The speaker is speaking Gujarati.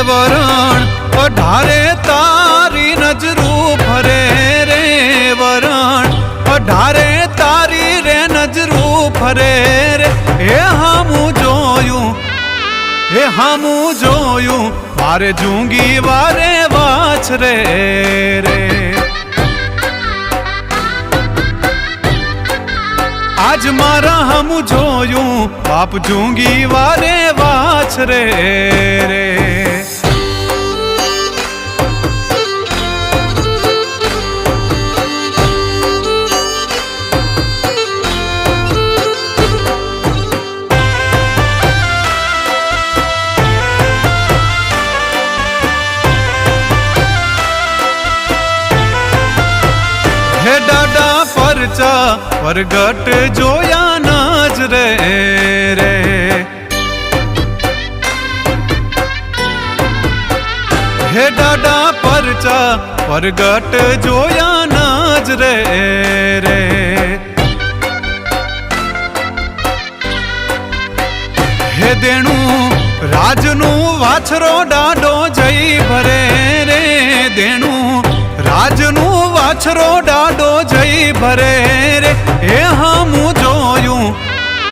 વરણ અઢારે તારી નજરું ફરે રે વરણ અઢારે તારી રે નજરું ફરે રે એ હામું જોયું મારે જૂંગી વારે વાછરે રે આજ મારા હમું જોયું બાપ જૂંગી વારે વાછરે રે હે દાદા પરચા પરગટ જોયા નજરે રે હે દાદા પરચા પરગટ જોયા નજરે રે હે દેણું રાજનું વાછરો ડાડો જઈ ભરે રે દેણું રાજનું વાછરો ડાડો જઈ ભરે